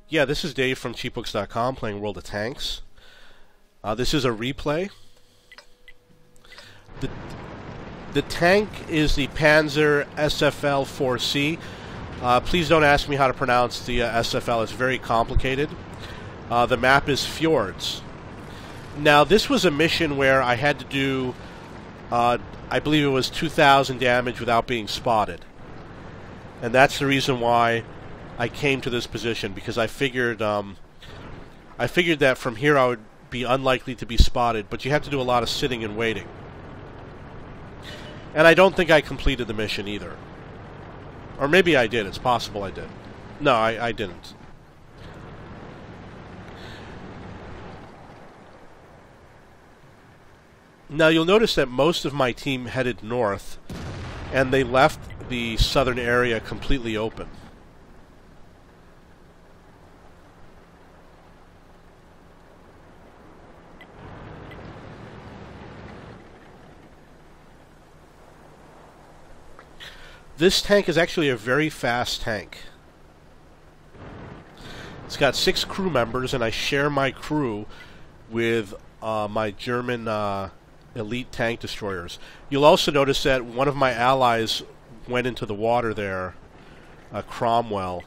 Yeah, this is Dave from cheapbooks.com playing World of Tanks. This is a replay. The tank is the Panzer Sfl IVc. Please don't ask me how to pronounce the SFL. It's very complicated. The map is Fjords. Now, this was a mission where I had to do, I believe it was 2,000 damage without being spotted. And that's the reason why I came to this position, because I figured that from here I would be unlikely to be spotted, but you have to do a lot of sitting and waiting. And I don't think I completed the mission either. Or maybe I did. It's possible I did. No, I didn't. Now you'll notice that most of my team headed north, and they left the southern area completely open. This tank is actually a very fast tank. It's got 6 crew members, and I share my crew with my German elite tank destroyers. You'll also notice that one of my allies went into the water there, Cromwell.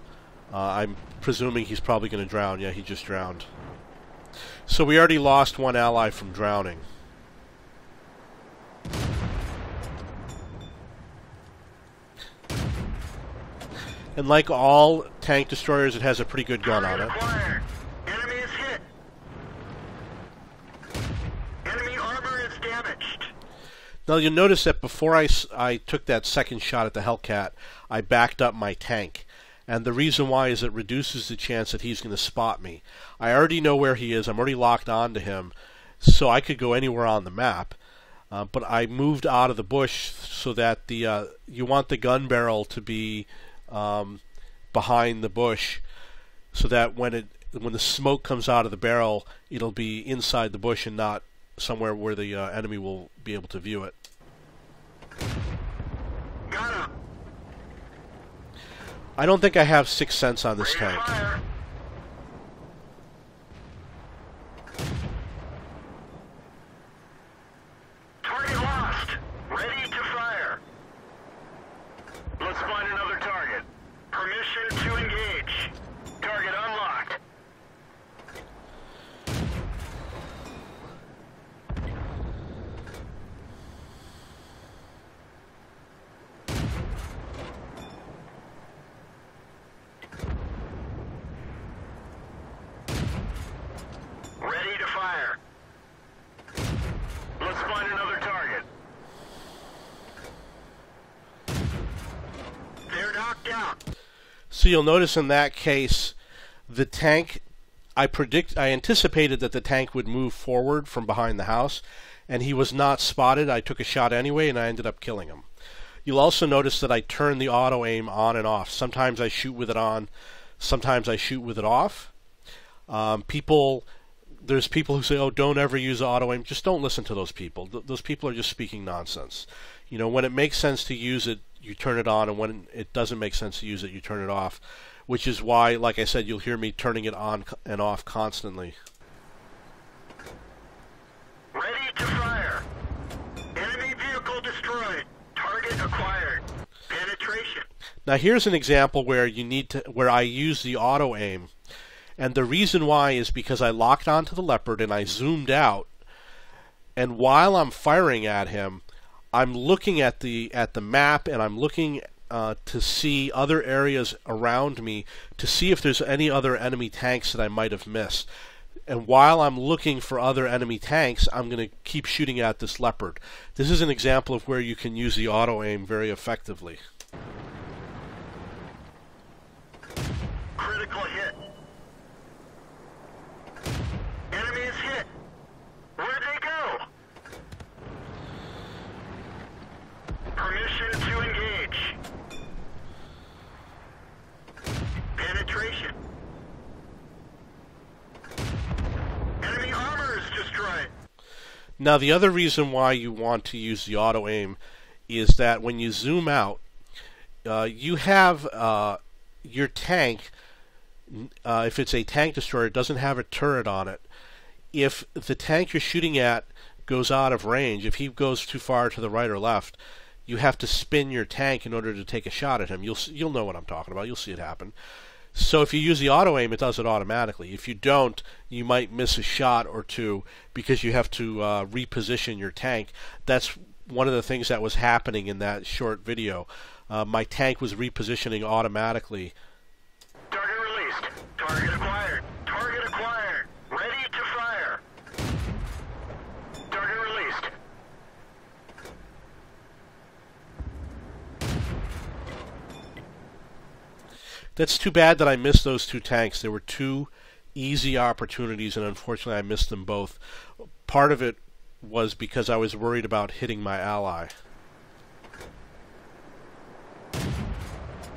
I'm presuming he's probably going to drown. Yeah, he just drowned. So we already lost one ally from drowning. And like all tank destroyers, it has a pretty good gun on it. Enemy is hit. Enemy armor is damaged. Now you'll notice that before I took that second shot at the Hellcat, I backed up my tank. And the reason why is it reduces the chance that he's going to spot me. I already know where he is. I'm already locked onto him, so I could go anywhere on the map. But I moved out of the bush so that you want the gun barrel to be behind the bush, so that when the smoke comes out of the barrel, it'll be inside the bush and not somewhere where the enemy will be able to view it. Got him. I don't think I have 6th sense on this tank. Target lost. Ready to fire. Let's find another target. Permission to engage. Target unlocked. Ready to fire. Let's find another target. They're knocked out. So you'll notice in that case, the tank, I anticipated that the tank would move forward from behind the house, and he was not spotted. I took a shot anyway, and I ended up killing him. You'll also notice that I turn the auto aim on and off. Sometimes I shoot with it on, sometimes I shoot with it off. There's people who say, oh, don't ever use auto aim. Just don't listen to those people. Those people are just speaking nonsense. You know, when it makes sense to use it, you turn it on, and when it doesn't make sense to use it, you turn it off. Which is why, like I said, you'll hear me turning it on and off constantly. Ready to fire. Enemy vehicle destroyed. Target acquired. Penetration. Now here's an example where I use the auto aim. And the reason why is because I locked onto the Leopard and I zoomed out, and while I'm firing at him, I'm looking at the map, and I'm looking to see other areas around me to see if there's any other enemy tanks that I might have missed. And while I'm looking for other enemy tanks, I'm going to keep shooting at this Leopard. This is an example of where you can use the auto aim very effectively. Critical hit. Enemy is hit. Where'd they go? Permission to engage. Penetration. Enemy armor is destroyed. Now the other reason why you want to use the auto aim is that when you zoom out, you have your tank if it's a tank destroyer, it doesn't have a turret on it. If the tank you're shooting at goes out of range, if he goes too far to the right or left, you have to spin your tank in order to take a shot at him. You'll know what I'm talking about. You'll see it happen. So if you use the auto aim, it does it automatically. If you don't, you might miss a shot or two because you have to reposition your tank. That's one of the things that was happening in that short video. My tank was repositioning automatically. Target released. Target acquired. Target acquired. Ready to fire. Target released. That's too bad that I missed those two tanks. There were two easy opportunities, and unfortunately I missed them both. Part of it was because I was worried about hitting my ally.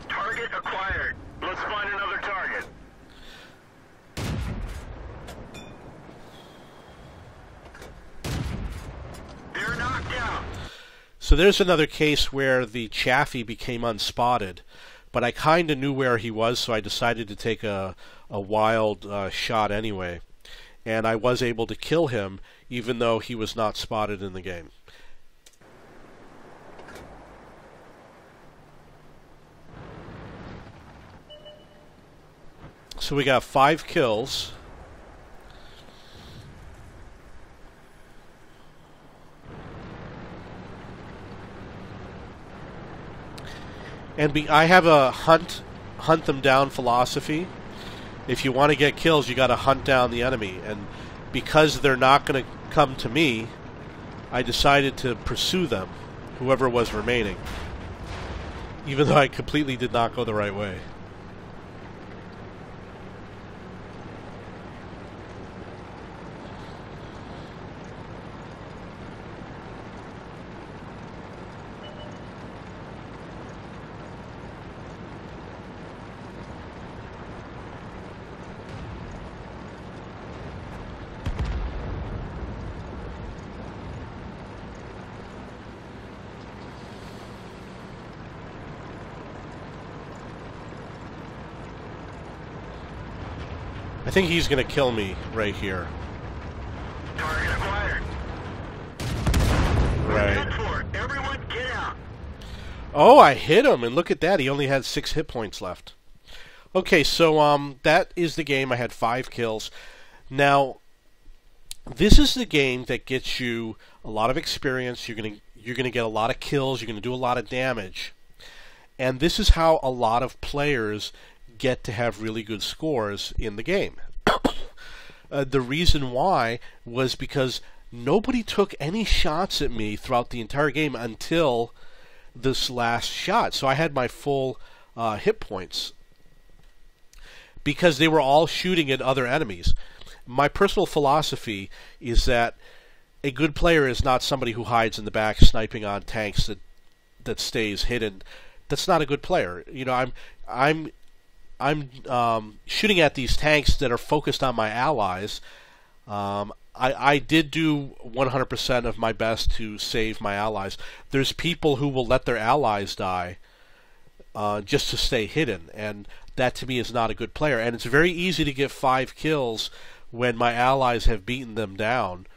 Target acquired. Let's find another target. They're knocked down. So there's another case where the Chaffee became unspotted, but I kind of knew where he was, so I decided to take a wild shot anyway. And I was able to kill him, even though he was not spotted in the game. So we got 5 kills. And I have a hunt them down philosophy. If you want to get kills, you got to hunt down the enemy. And because they're not going to come to me, I decided to pursue them, whoever was remaining. Even though I completely did not go the right way. I think he's going to kill me right here. Target acquired. Right. Head for it. Everyone get out. Oh, I hit him, and look at that. He only had 6 hit points left. Okay, so that is the game. I had 5 kills. Now, this is the game that gets you a lot of experience. You're gonna get a lot of kills. You're gonna do a lot of damage, and this is how a lot of players get to have really good scores in the game. The reason why was because nobody took any shots at me throughout the entire game until this last shot. So I had my full hit points because they were all shooting at other enemies. My personal philosophy is that a good player is not somebody who hides in the back sniping on tanks that stays hidden. That's not a good player. You know, I'm shooting at these tanks that are focused on my allies. I did do 100% of my best to save my allies. There's people who will let their allies die just to stay hidden, and that to me is not a good player. And it's very easy to get 5 kills when my allies have beaten them down,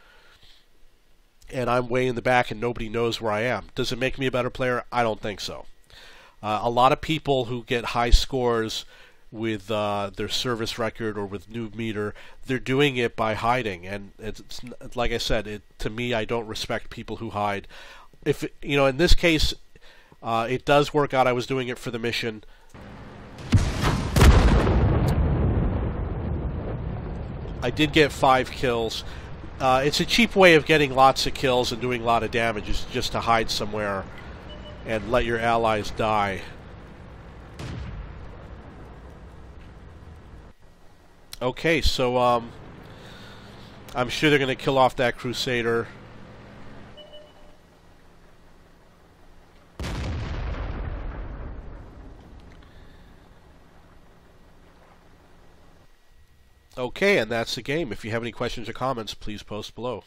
and I'm way in the back and nobody knows where I am. Does it make me a better player? I don't think so. A lot of people who get high scores with their service record or with noob meter, they're doing it by hiding, and it's like I said, to me, I don't respect people who hide. If in this case, it does work out. I was doing it for the mission. I did get 5 kills. It's a cheap way of getting lots of kills and doing a lot of damage, is just to hide somewhere and let your allies die. Okay, so I'm sure they're going to kill off that Crusader. Okay, and that's the game. If you have any questions or comments, please post below.